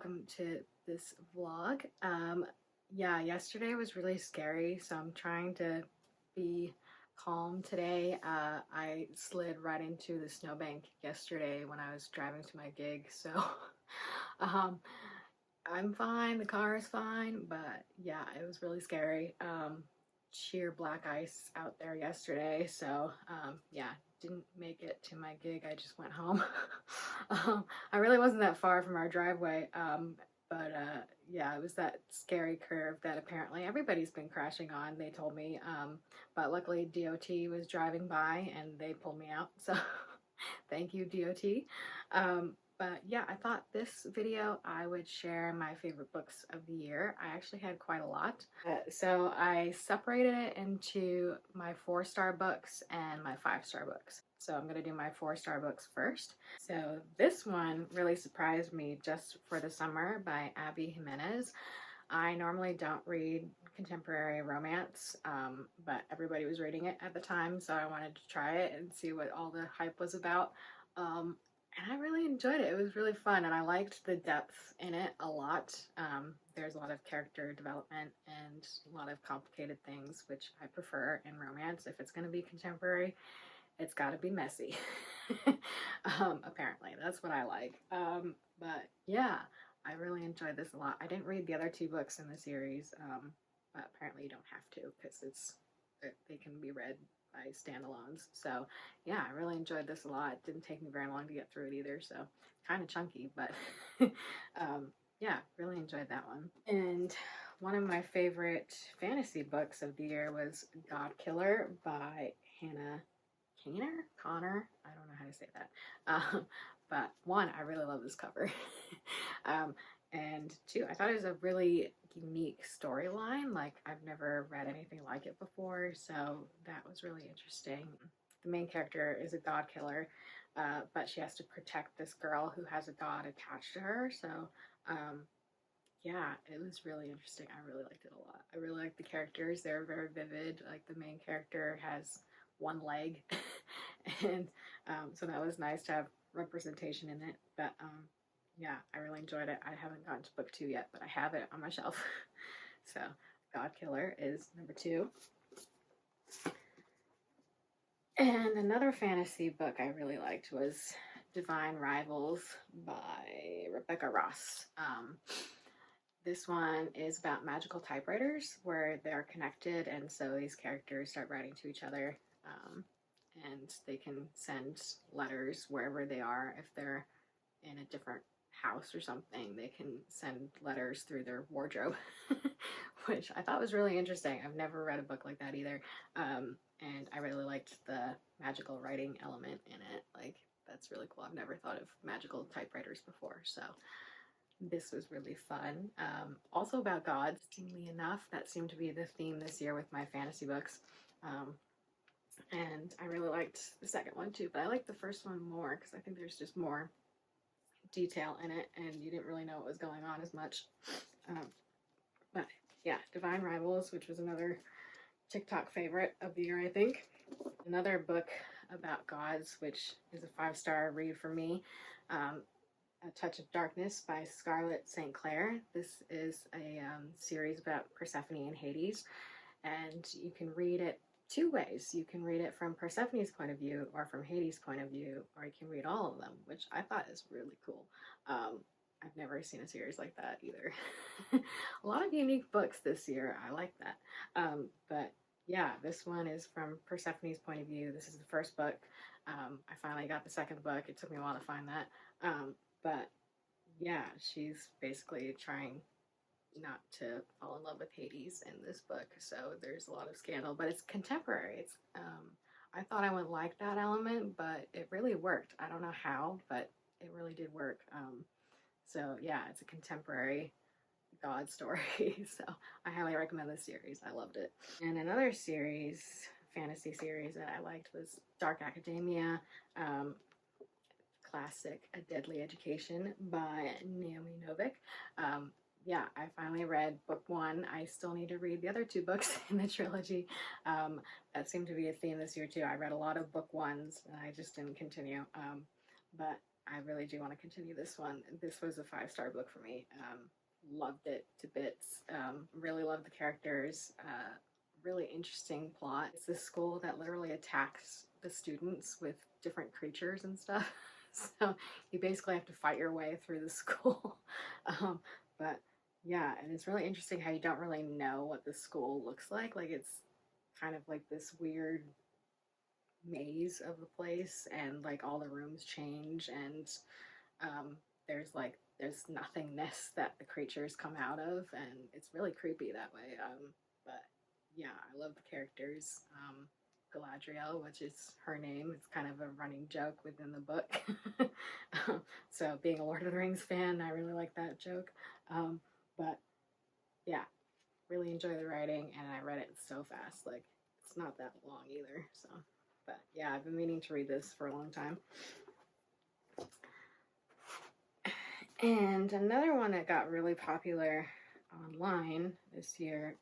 welcome to this vlog. Yeah, yesterday was really scary, so I'm trying to be calm today. I slid right into the snowbank yesterday when I was driving to my gig, so um, I'm fine, the car is fine, but yeah, it was really scary. Sheer black ice out there yesterday, so yeah, didn't make it to my gig. I just went home. I really wasn't that far from our driveway, but yeah, it was that scary curve that apparently everybody's been crashing on, they told me, but luckily DOT was driving by and they pulled me out, so thank you, DOT. But yeah, I thought this video I would share my favorite books of the year. I actually had quite a lot. So I separated it into my 4-star books and my 5-star books. So I'm gonna do my 4-star books first. So this one really surprised me, Just for the Summer by Abby Jimenez. I normally don't read contemporary romance, but everybody was reading it at the time, so I wanted to try it and see what all the hype was about. And I really enjoyed it. It was really fun, and I liked the depth in it a lot. There's a lot of character development and a lot of complicated things, which I prefer in romance. If it's going to be contemporary, it's got to be messy. Apparently, that's what I like. But yeah, I really enjoyed this a lot. I didn't read the other 2 books in the series, but apparently you don't have to because they can be read by standalones. So yeah, I really enjoyed this a lot. It didn't take me very long to get through it either, so kind of chunky, but yeah, really enjoyed that one. And one of my favorite fantasy books of the year was God Killer by Hannah Connor. I don't know how to say that. But 1, I really love this cover. And 2, I thought it was a really unique storyline. Like, I've never read anything like it before, so that was really interesting. The main character is a god killer, but she has to protect this girl who has a god attached to her. So yeah, it was really interesting. I really liked it a lot. I really liked the characters. They're very vivid. Like, the main character has 1 leg, and so that was nice to have representation in it. But yeah, I really enjoyed it. I haven't gotten to book 2 yet, but I have it on my shelf. So God Killer is number 2. And another fantasy book I really liked was Divine Rivals by Rebecca Ross. This one is about magical typewriters where they're connected, and so these characters start writing to each other, and they can send letters wherever they are. If they're in a different house or something, they can send letters through their wardrobe, which I thought was really interesting. I've never read a book like that either, and I really liked the magical writing element in it. Like, that's really cool. I've never thought of magical typewriters before, so this was really fun. Also about gods, interestingly enough, that seemed to be the theme this year with my fantasy books. And I really liked the second one too, but I liked the first one more because I think there's just more detail in it and you didn't really know what was going on as much. But yeah, Divine Rivals, which was another TikTok favorite of the year, I think. Another book about gods, which is a 5-star read for me, A Touch of Darkness by Scarlett St. Clair. This is a series about Persephone and Hades, and you can read it 2 ways. You can read it from Persephone's point of view or from Hades' point of view, or you can read all of them, which I thought is really cool. I've never seen a series like that either. A lot of unique books this year. I like that. But yeah, this one is from Persephone's point of view. This is the first book. I finally got the second book. It took me a while to find that. But yeah, she's basically trying not to fall in love with Hades in this book, so there's a lot of scandal, but it's contemporary. It's I thought I wouldn't like that element, but it really worked. I don't know how, but it really did work. So yeah, it's a contemporary god story. So I highly recommend this series. I loved it. And another series, fantasy series that I liked was Dark Academia. Classic A Deadly Education by Naomi Novik. Yeah, I finally read book 1. I still need to read the other 2 books in the trilogy. That seemed to be a theme this year too. I read a lot of book 1s and I just didn't continue. But I really do want to continue this one. This was a 5-star book for me. Loved it to bits. Really loved the characters. Really interesting plot. It's this school that literally attacks the students with different creatures and stuff. So you basically have to fight your way through the school. But yeah, and it's really interesting how you don't really know what the school looks like. Like it's kind of like this weird maze of the place, and like all the rooms change, and there's nothingness that the creatures come out of, and it's really creepy that way. But yeah, I love the characters. Galadriel, which is her name, it's kind of a running joke within the book. So being a Lord of the Rings fan, I really like that joke. But yeah, really enjoy the writing, and I read it so fast. Like it's not that long either. So, but yeah, I've been meaning to read this for a long time. And another one that got really popular online this year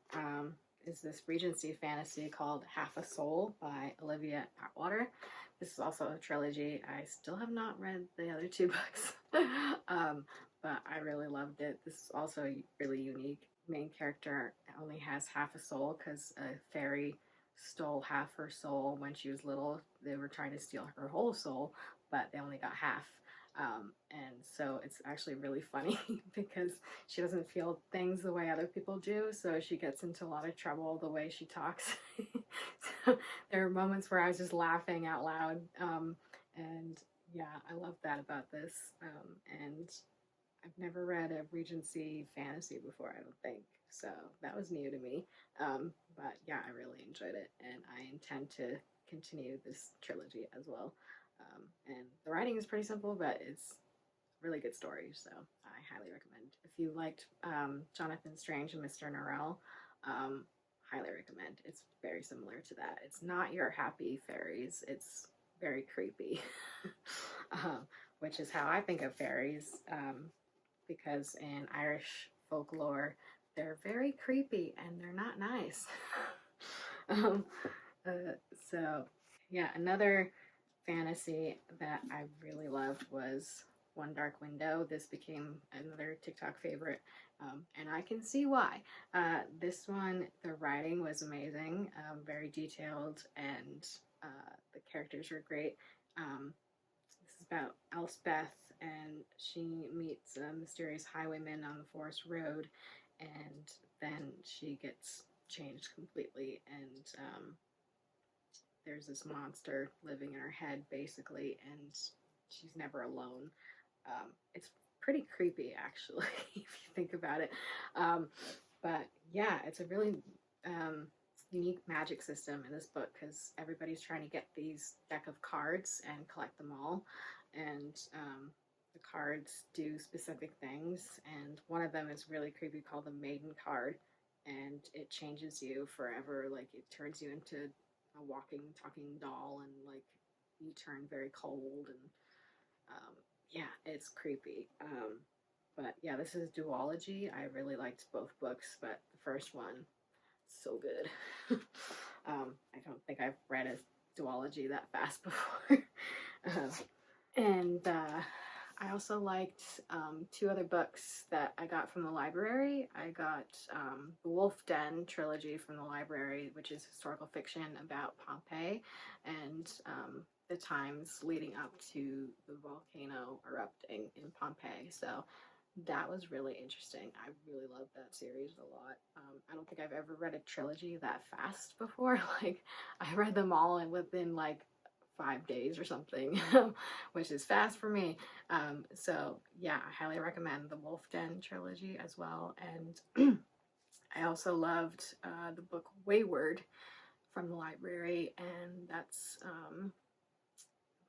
is this Regency fantasy called Half a Soul by Olivia Atwater. This is also a trilogy. I still have not read the other 2 books, but I really loved it. This is also really unique. Main character only has half a soul because a fairy stole half her soul when she was little. They were trying to steal her whole soul, but they only got half. And so it's actually really funny because she doesn't feel things the way other people do, so she gets into a lot of trouble the way she talks. So there are moments where I was just laughing out loud, and yeah, I love that about this. And I've never read a Regency fantasy before, I don't think, so that was new to me. But yeah, I really enjoyed it, and I intend to continue this trilogy as well. And the writing is pretty simple, but it's a really good story, so I highly recommend. If you liked Jonathan Strange and Mr. Norrell, highly recommend. It's very similar to that. It's not your happy fairies, it's very creepy, which is how I think of fairies, because in Irish folklore, they're very creepy and they're not nice. um, so, yeah, another fantasy that I really loved was One Dark Window. This became another TikTok favorite, and I can see why. This one, the writing was amazing, very detailed, and the characters were great. This is about Elspeth, and she meets a mysterious highwayman on the forest road, and then she gets changed completely, and there's this monster living in her head, basically, and she's never alone. It's pretty creepy, actually, if you think about it. But yeah, it's a really unique magic system in this book because everybody's trying to get these deck of cards and collect them all. And the cards do specific things, and one of them is really creepy called the Maiden card, and it changes you forever. Like it turns you into a walking, talking doll, and like you turn very cold, and yeah, it's creepy. But yeah, this is duology. I really liked both books, but the first one, so good. I don't think I've read a duology that fast before. uh, and I also liked 2 other books that I got from the library. I got the Wolf Den trilogy from the library, which is historical fiction about Pompeii and the times leading up to the volcano erupting in Pompeii. So that was really interesting. I really loved that series a lot. I don't think I've ever read a trilogy that fast before. Like, I read them all and within like 5 days or something, which is fast for me. So yeah, I highly recommend the Wolf Den trilogy as well. And I also loved the book Wayward from the library, and that's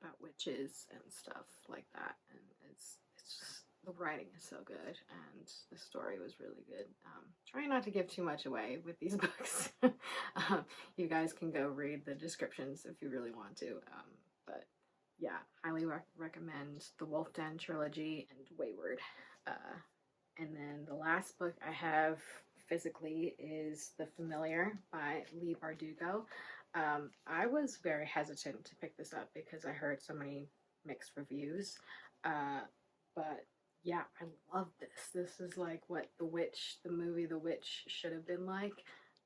about witches and stuff like that. And it's just the writing is so good, and the story was really good. Trying not to give too much away with these books. You guys can go read the descriptions if you really want to. But yeah, highly recommend the Wolf Den trilogy and Wayward. And then the last book I have physically is The Familiar by Leigh Bardugo. I was very hesitant to pick this up because I heard so many mixed reviews. But yeah, I love this. This is like what The Witch, the movie The Witch, should have been like,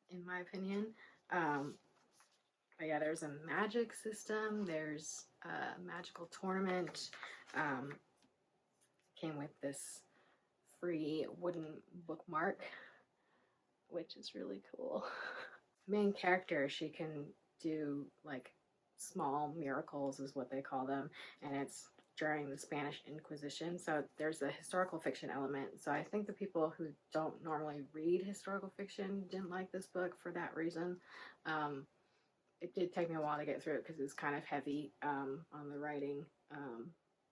in my opinion. But yeah, there's a magic system, there's a magical tournament. Came with this free wooden bookmark, which is really cool. Main character, she can do like small miracles, is what they call them, and it's during the Spanish Inquisition. So there's a historical fiction element. So I think the people who don't normally read historical fiction didn't like this book for that reason. It did take me a while to get through it because it's kind of heavy on the writing,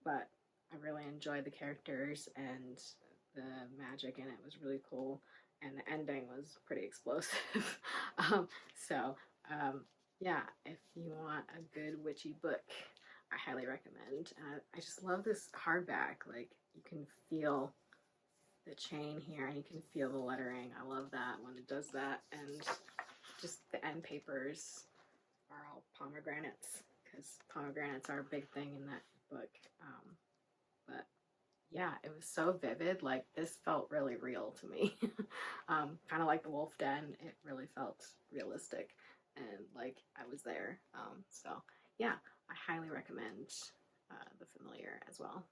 but I really enjoyed the characters, and the magic in it was really cool, and the ending was pretty explosive. um, so, yeah, if you want a good witchy book, I highly recommend. I just love this hardback. Like, you can feel the chain here, and you can feel the lettering. I love that when it does that, and just the end papers are all pomegranates, because pomegranates are a big thing in that book. But yeah, it was so vivid. Like, this felt really real to me. Kind of like The Wolf Den, it really felt realistic, and like I was there. So yeah, I highly recommend The Familiar as well.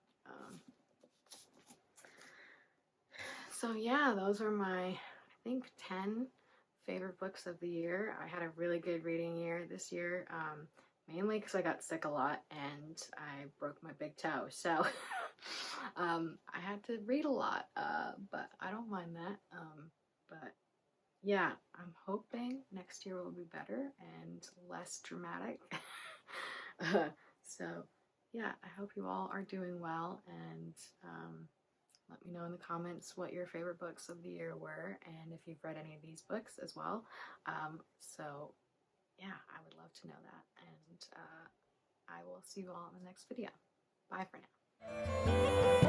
So yeah, those are my, I think, 10 favorite books of the year. I had a really good reading year this year, mainly because I got sick a lot and I broke my big toe. So I had to read a lot, but I don't mind that. But yeah, I'm hoping next year will be better and less dramatic. So yeah, I hope you all are doing well, and let me know in the comments what your favorite books of the year were, and if you've read any of these books as well. So yeah, I would love to know that, and I will see you all in the next video. Bye for now.